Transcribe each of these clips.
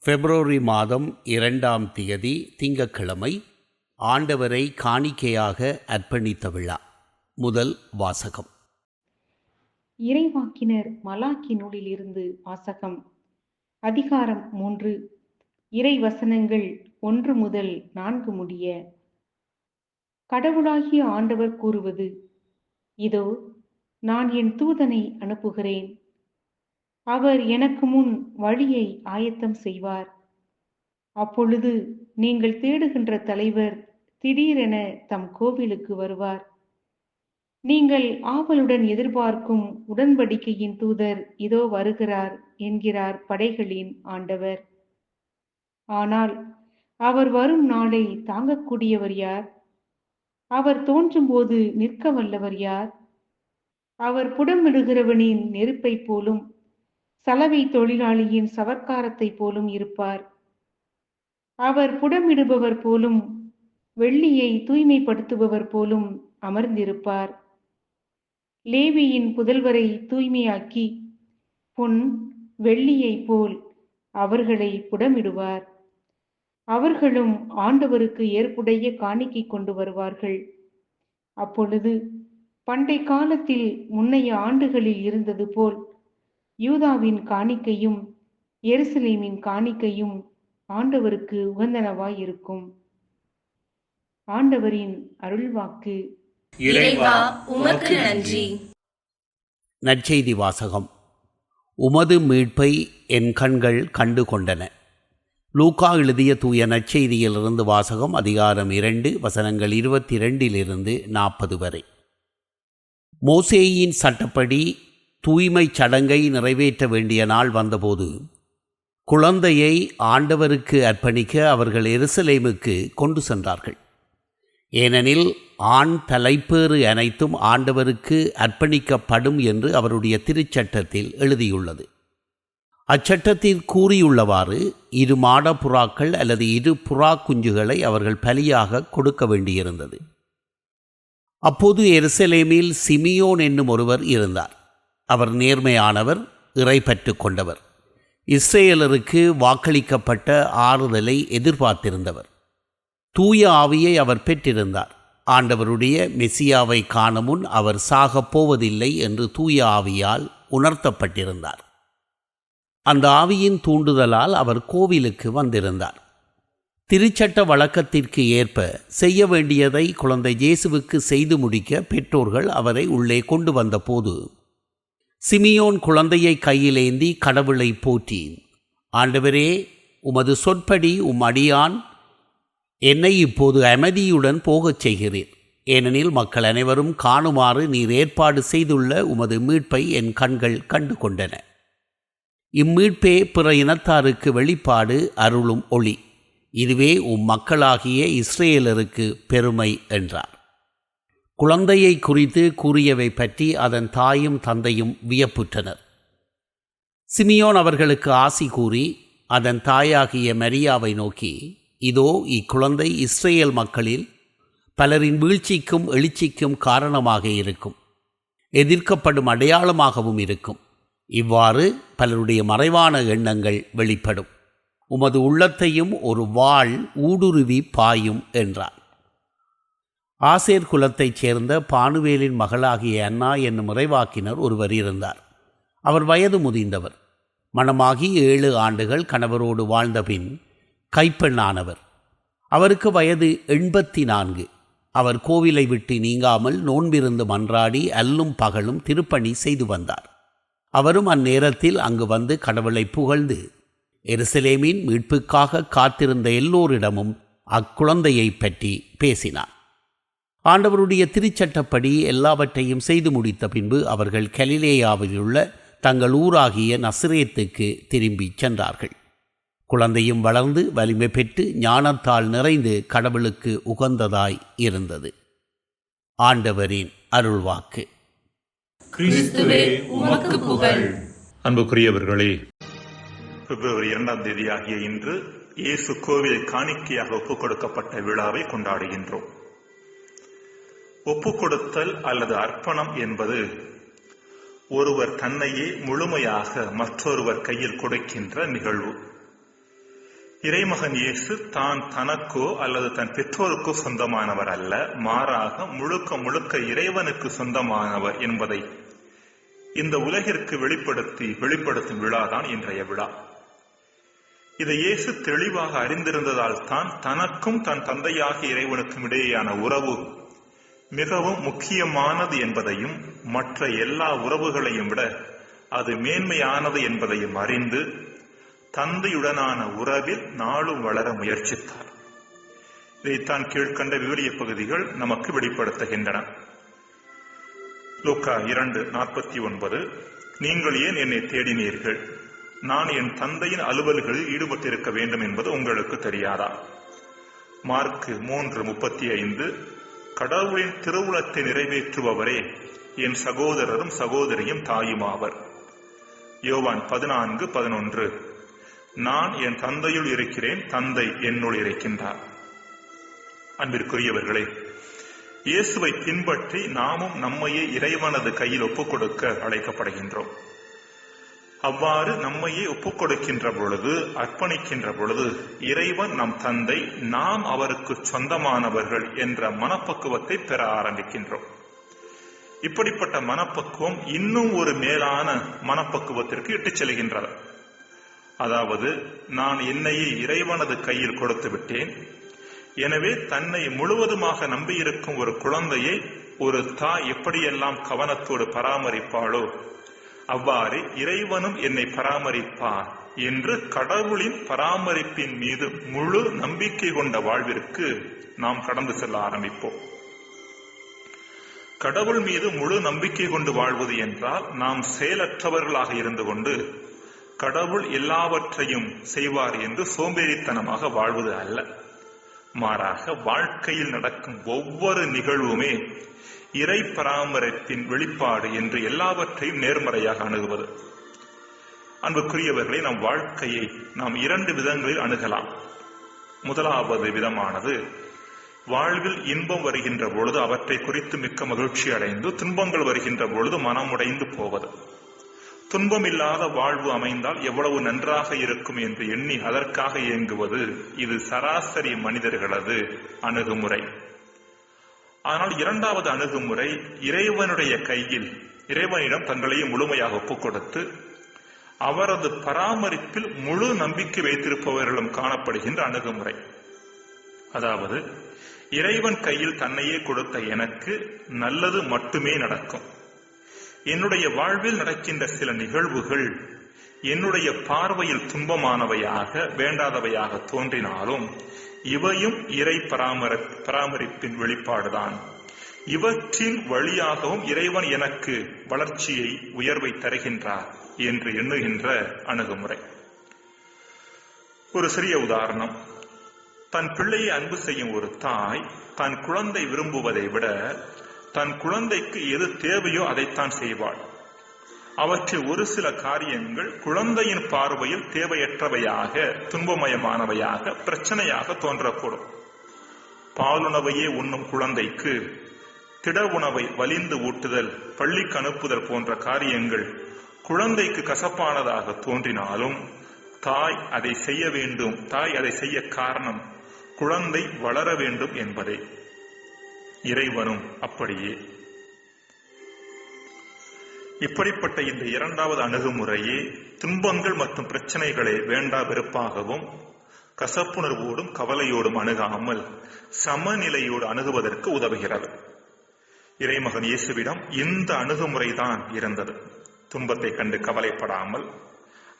பிப்ரவரி மாதம் 2ஆம் தேதி திங்கட்கிழமை ஆண்டவரை காணிக்கையாக அர்ப்பணித்த விழா. முதல் வாசகம். இறைவாக்கினர் மலாக்கி நூலிலிருந்து வாசகம். அதிகாரம் 3. இறை வசனங்கள் 1 முதல் 4 முடிய. கடவுளாகிய ஆண்டவர் கூறுவது: இதோ, நான் என் தூதனை அனுப்புகிறேன். அவர் எனக்கு முன் வழியை ஆயத்தம் செய்வார். அப்பொழுது நீங்கள் தேடுகின்ற தலைவர் திடீரென தம் கோவிலுக்கு வருவார். நீங்கள் ஆவலுடன் எதிர்பார்க்கும் உடன்படிக்கையின் தூதர் இதோ வருகிறார் என்கிறார் படைகளின் ஆண்டவர். ஆனால் அவர் வரும் நாளை தாங்கக்கூடியவர் யார்? அவர் தோன்றும்போது நிற்க வல்லவர் யார்? அவர் புடமிடுகிறவனின் நெருப்பை போலும் சலவை தொழிலாளியின் சவர்க்காரத்தை போலும் இருப்பார். அவர் புடமிடுபவர் போலும் வெள்ளியை தூய்மைப்படுத்துபவர் போலும் அமர்ந்திருப்பார். லேவியின் புதல்வரை தூய்மையாக்கி பொன் வெள்ளியை போல் அவர்களை புடமிடுவார். அவர்களும் ஆண்டவருக்கு ஏற்புடைய காணிக்கை கொண்டு வருவார்கள். அப்பொழுது பண்டை காலத்தில் முன்னைய ஆண்டுகளில் இருந்தது போல் யூதாவின் காணிக்கையும் எருசலேமின் காணிக்கையும் ஆண்டவருக்கு உகந்தனவாய் இருக்கும். ஆண்டவரின் அருள்வாக்கு. இறைவா, உமக்கு நன்றி. நற்செய்தி வாசகம். உமது மீட்பை என் கண்கள் கண்டு கொண்டன. லூக்கா எழுதிய தூய நற்செய்தியிலிருந்து வாசகம். அதிகாரம் 2 வசனங்கள் 22 40 வரை. மோசேயின் சட்டப்படி தூய்மை சடங்கை நிறைவேற்ற வேண்டிய நாள் வந்தபோது குழந்தையை ஆண்டவருக்கு அர்ப்பணிக்க அவர்கள் எருசலேமுக்கு கொண்டு சென்றார்கள். ஏனெனில் ஆண் தலைப்பேறு அனைத்தும் ஆண்டவருக்கு அர்ப்பணிக்கப்படும் என்று அவருடைய திருச்சட்டத்தில் எழுதியுள்ளது. அச்சட்டத்தில் கூறியுள்ளவாறு 2 மாடப்புறாக்கள் அல்லது 2 புறா குஞ்சுகளை அவர்கள் பலியாக கொடுக்க வேண்டியிருந்தது. அப்போது எருசலேமில் சிமியோன் என்னும் ஒருவர் இருந்தார். அவர் நேர்மையானவர், இறைப்பற்று கொண்டவர், இஸ்ரேலருக்கு வாக்களிக்கப்பட்ட ஆறுதலை எதிர்பார்த்திருந்தவர். தூய ஆவியை அவர் பெற்றிருந்தார். ஆண்டவருடைய மெசியாவை காண முன் அவர் சாகப் போவதில்லை என்று தூய ஆவியால் உணர்த்தப்பட்டிருந்தார். அந்த ஆவியின் தூண்டுதலால் அவர் கோவிலுக்கு வந்திருந்தார். திருச்சட்ட வழக்கத்திற்கு ஏற்ப செய்ய வேண்டியதை குழந்தை இயேசுவுக்கு செய்து முடிக்க பெற்றோர்கள் அவரை உள்ளே கொண்டு வந்தபோது சிமியோன் குழந்தையை கையிலேந்தி கடவுளை போற்றி, ஆண்டவரே, உமது சொற்படி அடியான் என்னை இப்போது அமைதியுடன் போகச் செய்கிறீர். ஏனெனில் மக்கள் அனைவரும் காணுமாறு நீர் ஏற்பாடு செய்துள்ள உமது மீட்பை என் கண்கள் கண்டு கொண்டன. இம்மீட்பே பிற இனத்தாருக்கு வெளிப்பாடு அருளும் ஒளி. இதுவே மக்களாகிய இஸ்ரேலருக்கு பெருமை என்றார். குழந்தையை குறித்து கூறியவை பற்றி அதன் தாயும் தந்தையும் வியப்புற்றனர். சிமியோன் அவர்களுக்கு ஆசி கூறி அதன் தாயாகிய மரியாவை நோக்கி, இதோ, இக்குழந்தை இஸ்ரேல் மக்களில் பலரின் வீழ்ச்சிக்கும் எழுச்சிக்கும் காரணமாக இருக்கும், எதிர்க்கப்படும் அடையாளமாகவும் இருக்கும். இவ்வாறு பலருடைய மறைவான எண்ணங்கள் வெளிப்படும். உமது உள்ளத்தையும் ஒரு வாள் ஊடுருவி பாயும் என்றார். ஆசேர் குலத்தைச் சேர்ந்த பானுவேலின் மகளாகிய அன்னா என்னும் இறைவாக்கினர் ஒருவர் இருந்தார். அவர் வயது முதிர்ந்தவர். மணமாகி 7 ஆண்டுகள் கணவரோடு வாழ்ந்தபின் கைப்பெண்ணானவர். அவருக்கு வயது 84. அவர் கோவிலை விட்டு நீங்காமல் நோன்பிருந்து மன்றாடி அல்லும் பகலும் திருப்பணி செய்து வந்தார். அவரும் அந்நேரத்தில் அங்கு வந்து கடவுளை புகழ்ந்து எருசலேமின் மீட்புக்காக காத்திருந்த எல்லோரிடமும் அக்குழந்தையை பற்றி பேசினார். ஆண்டவருடைய திருச்சட்டப்படி எல்லாவற்றையும் செய்து முடித்த பின்பு அவர்கள் கலிலேயாவில் உள்ள தங்கள் ஊராகிய நசரேத்துக்கு திரும்பி சென்றார்கள். குழந்தையும் வளர்ந்து வலிமை பெற்று ஞானத்தால் நிறைந்து கடவுளுக்கு உகந்ததாய் இருந்தது. ஆண்டவரின் அருள்வாக்கு. கிறிஸ்துவே, உமக்கு புகழ். அன்புக்குரியவர்களே, பிப்ரவரி 2ஆம் தேதி ஆகிய இன்று இயேசு கோவில் காணிக்கையாக ஒப்புக் கொடுக்கப்பட்ட விழாவை கொண்டாடுகின்றோம். ஒப்புக் கொடுத்தல் அல்லது அர்ப்பணம் என்பது ஒருவர் தன்னையே முழுமையாக மற்றொருவர் கையில் கொடுக்கின்ற நிகழ்வு. இறைமகன் இயேசு தான் தனக்கோ அல்லது தன் பெற்றோருக்கோ சொந்தமானவர் அல்ல, மாறாக முழுக்க முழுக்க இறைவனுக்கு சொந்தமானவர் என்பதை இந்த உலகிற்கு வெளிப்படுத்தும் விழாதான் இன்றைய விழா. இதை இயேசு தெளிவாக அறிந்திருந்ததால் தான் தனக்கும் தன் தந்தையாகிய இறைவனுக்கும் இடையேயான உறவு மிகவும் முக்கியமானது என்பதையும் மற்ற எல்லா உறவுகளையும் விட அது மேன்மையானது என்பதையும் அறிந்து தந்தையுடனான உறவில் நாளும் வளர முயற்சித்தார். இதைத்தான் கீழ்கண்ட விவிலிய பகுதிகள் நமக்கு வெளிப்படுத்துகின்றன. லூக்கா 2:49, நீங்கள் ஏன் என்னை தேடினீர்கள்? நான் என் தந்தையின் அலுவல்களில் ஈடுபட்டிருக்க வேண்டும் என்பது உங்களுக்கு தெரியாதா? மார்க்கு 3:35, கடவுளின் திருவுளத்தை நிறைவேற்றுபவரே என் சகோதரரும் சகோதரியும் தாயுமாவர். யோவான் 14:11, நான் என் தந்தையுள் இருக்கிறேன், தந்தை என்னுள் இருக்கின்றார். அன்பிற்குரியவர்களே, இயேசுவை பின்பற்றி நாமும் நம்மையே இறைவனது கையில் ஒப்புக் கொடுக்க அழைக்கப்படுகின்றோம். அவ்வாறு நம்மையே ஒப்புக் கொடுக்கின்ற பொழுது, அர்ப்பணிக்கின்ற பொழுது, இறைவன் நம் தந்தை, நாம் அவருக்கு சொந்தமானவர்கள் என்ற மனப்பக்குவத்தை பெற ஆரம்பிக்கின்றோம். இப்படிப்பட்ட மனப்பக்குவம் இன்னும் ஒரு மேலான மனப்பக்குவத்திற்கு இட்டுச் செல்கின்றது. அதாவது, நான் என்னையே இறைவனது கையில் கொடுத்து விட்டேன். எனவே தன்னை முழுவதுமாக நம்பியிருக்கும் ஒரு குழந்தையை ஒரு தாய் எப்படியெல்லாம் கவனத்தோடு பராமரிப்பாளோ அவ்வாறு இறைவனும் என்னை பராமரிப்பார் என்று கடவுளின் பராமரிப்பின் மீது முழு நம்பிக்கை கொண்ட வாழ்விற்கு நாம் கடந்து செல்ல ஆரம்பிப்போம். கடவுள் மீது முழு நம்பிக்கை கொண்டு வாழ்வது என்றால் நாம் செயலற்றவர்களாக இருந்து கொண்டு கடவுள் எல்லாவற்றையும் செய்வார் என்று சோம்பேறித்தனமாக வாழ்வது அல்ல. மாறாக வாழ்க்கையில் நடக்கும் ஒவ்வொரு நிகழ்வுமே இறை பராமரிப்பின் வெளிப்பாடு என்று எல்லாவற்றையும் நேர்மறையாக அணுகுவது. அன்புக்குரியவர்களை, நம் வாழ்க்கையை நாம் 2 விதங்களில் அணுகலாம். முதலாவது விதமானது, வாழ்வில் இன்பம் வருகின்ற பொழுது அவற்றை குறித்து மிக்க மகிழ்ச்சி அடைந்து, துன்பங்கள் வருகின்ற பொழுது மனமுடைந்து போவது. துன்பம் இல்லாத வாழ்வு அமைந்தால் எவ்வளவு நன்றாக இருக்கும் என்று எண்ணி அதற்காக இயங்குவது. இது சராசரி மனிதர்களது அணுகுமுறை. ஆனால் இரண்டாவது அணுகுமுறை, இறைவனுடைய கையில் இறைவனிடம் தங்களையும் முழுமையாக ஒப்புக் கொடுத்து அவரது பராமரிப்பில் முழு நம்பிக்கை வைத்திருப்பவர்களும் காணப்படுகின்ற அணுகுமுறை. அதாவது, இறைவன் கையில் தன்னையே கொடுத்த எனக்கு நல்லது மட்டுமே நடக்கும். என்னுடைய வாழ்வில் நடக்கின்ற சில நிகழ்வுகள் என்னுடைய பார்வையில் துன்பமானவையாக, வேண்டாதவையாக தோன்றினாலும் இவையும் இறை பராமரிப்பின் வெளிப்பாடுதான். இவற்றின் வழியாகவும் இறைவன் எனக்கு வளர்ச்சியை, உயர்வை தருகின்றார் என்று எண்ணுகின்ற அணுகுமுறை. ஒரு சிறிய உதாரணம். தன் பிள்ளையை அன்பு செய்யும் ஒரு தாய் தன் குழந்தை விரும்புவதை விட தன் குழந்தைக்கு எது தேவையோ அதைத்தான் செய்வாள். அவற்றில் ஒரு சில காரியங்கள் குழந்தையின் பார்வையில் தேவையற்றவையாக, துன்பமயமானவையாக, பிரச்சனையாக தோன்றக்கூடும். பாலுணவையே உண்ணும் குழந்தைக்கு திட உணவை வலிந்து ஊட்டுதல், பள்ளிக்கு அனுப்புதல் போன்ற காரியங்கள் குழந்தைக்கு கசப்பானதாக தோன்றினாலும் தாய் அதை செய்ய வேண்டும். தாய் அதை செய்ய காரணம் குழந்தை வளர வேண்டும் என்பதே. இறைவனும் அப்படியே. இப்படிப்பட்ட இந்த இரண்டாவது அணுகுமுறையே துன்பங்கள் மற்றும் பிரச்சனைகளை வேண்டா வெறுப்பாகவும் கசப்புணர்வோடும் கவலையோடும் அணுகாமல் சமநிலையோடு அணுகுவதற்கு உதவுகிறது. இறைமகன் இயேசுவிடம் இந்த அணுகுமுறைதான் இருந்தது. துன்பத்தை கண்டு கவலைப்படாமல்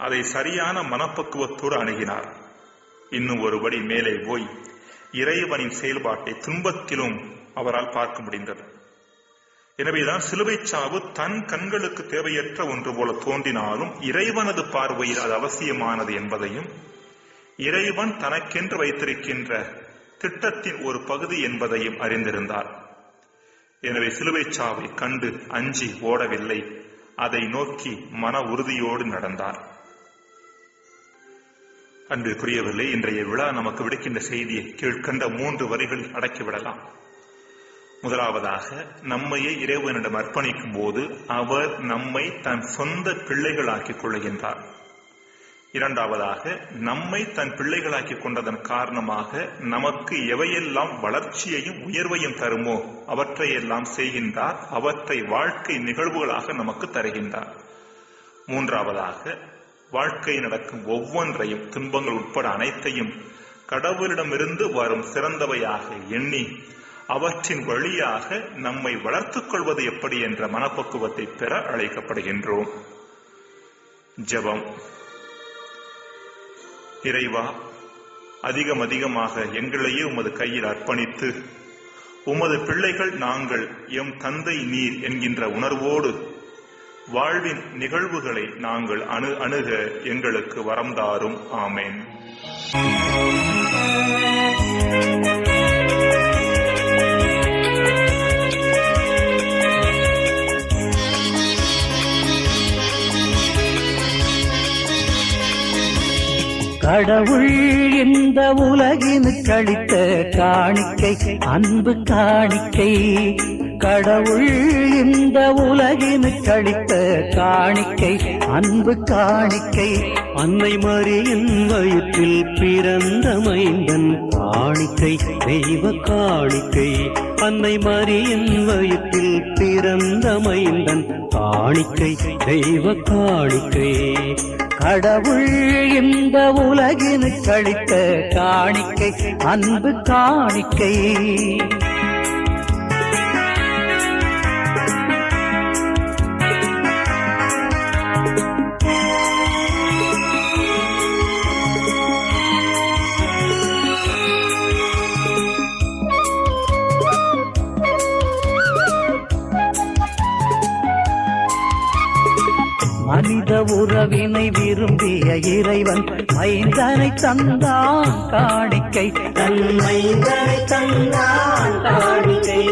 அதை சரியான மனப்பக்குவத்தோடு அணுகினார். இன்னும் ஒருபடி மேலே போய் இறைவனின் செயல்பாட்டை துன்பத்திலும் அவரால் பார்க்க முடிந்தது. எனவேதான் சிலுவை சாவு தன் கண்களுக்கு தேவையற்ற ஒன்று போல தோன்றினாலும் இறைவனது பார்வையில் அது அவசியமானது என்பதையும், இறைவன் தனக்கென்று வைத்திருக்கின்ற திட்டத்தின் ஒரு பகுதி என்பதையும் அறிந்திருந்தார். எனவே சிலுவை சாவை கண்டு அஞ்சி ஓடவில்லை, அதை நோக்கி மன உறுதியோடு நடந்தார். அன்பிற்குரியவர்களே, இன்றைய விழா நமக்கு விடுக்கின்ற செய்தியை கீழ்கண்ட 3 வரிகளில் அடக்கிவிடலாம். முதலாவதாக, நம்மையே இறைவனிடம் அர்ப்பணிக்கும் போது அவர் நம்மை தன் சொந்த பிள்ளைகளாக்கிக் கொள்ளுகின்றார். இரண்டாவதாக, நம்மை தன் பிள்ளைகளாக்கி கொண்டதன் காரணமாக நமக்கு எவையெல்லாம் வளர்ச்சியையும் உயர்வையும் தருமோ அவற்றையெல்லாம் செய்கின்றார். அவற்றை வாழ்க்கை நிகழ்வுகளாக நமக்கு தருகின்றார். மூன்றாவதாக, வாழ்க்கை நடக்கும் ஒவ்வொன்றையும், துன்பங்கள் உட்பட அனைத்தையும் கடவுளிடமிருந்து வரும் சிறந்தவையாக எண்ணி அவற்றின் வழியாக நம்மை வளர்த்துக் கொள்வது எப்படி என்ற மனப்பக்குவத்தை பெற அழைக்கப்படுகின்றோம். ஜெபம். இறைவா, அதிகமாக எங்களையே உமது கையில் அர்ப்பணித்து உமது பிள்ளைகள் நாங்கள், எம் தந்தை நீர் என்கின்ற உணர்வோடு வாழ்வின் நிகழ்வுகளை நாங்கள் அணுக எங்களுக்கு வரம் தாரும். ஆமேன். கடவுள் இந்த உலகினுக்கு அளித்த காணிக்கை அன்பு காணிக்கை. கடவுள் இந்த உலகினுக்கு அளித்த காணிக்கை அன்பு காணிக்கை. அன்னை மரியின் வயிற்றில் பிறந்த மைந்தன் காணிக்கை தெய்வ காணிக்கை. அன்னை மரியின் வயிற்றில் பிறந்த மைந்தன் காணிக்கை தெய்வ காணிக்கை. கடவுள் இந்த உலகினுக்கு அளித்த காணிக்கை அன்பு காணிக்கை. மனித உறவினை விரும்பிய இறைவன் மைந்தனை தந்தான் காணிக்கை. தன் மைந்தனை தந்தான் காணிக்கை.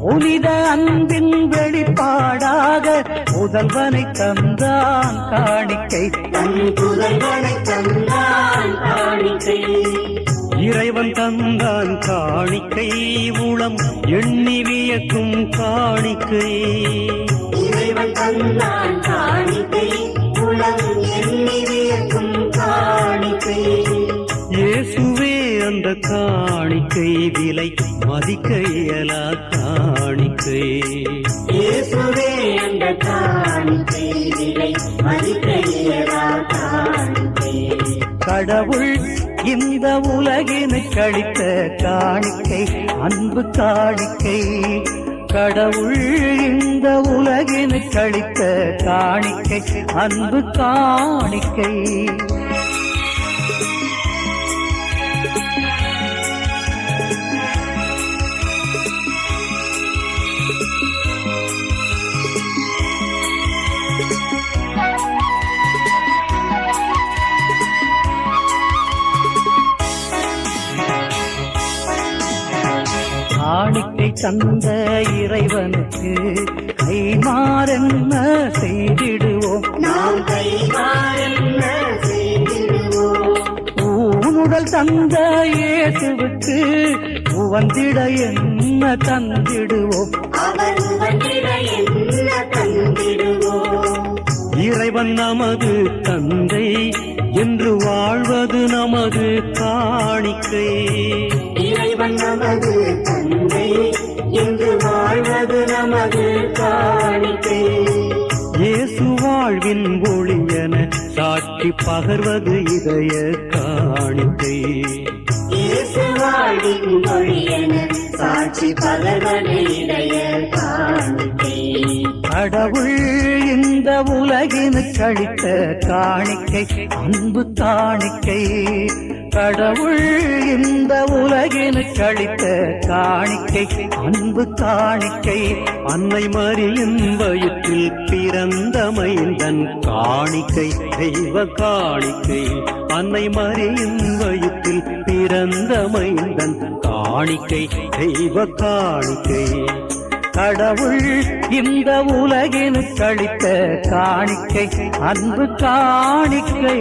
புனித அன்பின் வெளிப்பாடாக முதல்வனை தந்தான் காணிக்கை. தன் புதல்வனை தந்தான் காணிக்கை. இறைவன் தந்தான் காணிக்கை உளம் எண்ணி வியக்கும் காணிக்கை. இறைவன் தந்தான் காணிக்கை உளம் எண்ணி வியக்கும் காணிக்கை. இயேசுவே அந்த காணிக்கை விலை மதிக்க இயலா காணிக்கை. இயேசுவே அந்த காணிக்கை விலை மதிக்க இயலா காணிக்கை. கடவுள் இந்த உலகினுக்கு அளித்த காணிக்கை அன்பு காணிக்கை. கடவுள் இந்த உலகினுக்கு அளித்த காணிக்கை அன்பு காணிக்கை. காணிக்கை தந்த இறைவனுக்கு கைமாறென்ன செய்திடுவோம். நாம் கைமாறென்ன செய்திடுவோம். ஊனுடல் தந்த இயேசுவுக்கு உவந்திட என்ன தந்திடுவோம். அவர் உவந்திட என்ன தந்திடுவோம். இறைவன் நமது தந்தை என்று வாழ்வது நமது காணிக்கை. இறைவன் நமது தந்தை என்று வாழ்வது நமது காணிக்கை. இயேசு வாழ்வின் ஒளியென சாட்சி பகர்வது இதய காணிக்கை. இயேசு வாழ்வின் ஒளியென சாட்சி பகர்வது இதய காணிக்கை. கடவுள் இந்த உலகினுக்கு அளித்த காணிக்கை அன்பு காணிக்கை. கடவுள் இந்த உலகினுக்கு அளித்த காணிக்கை அன்பு காணிக்கை. அன்னை மரியின் வயிற்றில் பிறந்த மைந்தன் காணிக்கை தெய்வ காணிக்கை. அன்னை மரியின் வயிற்றில் பிறந்த மைந்தன் காணிக்கை தெய்வ காணிக்கை. கடவுள் இந்த உலகினுக்கு அளித்த காணிக்கை அன்பு காணிக்கை.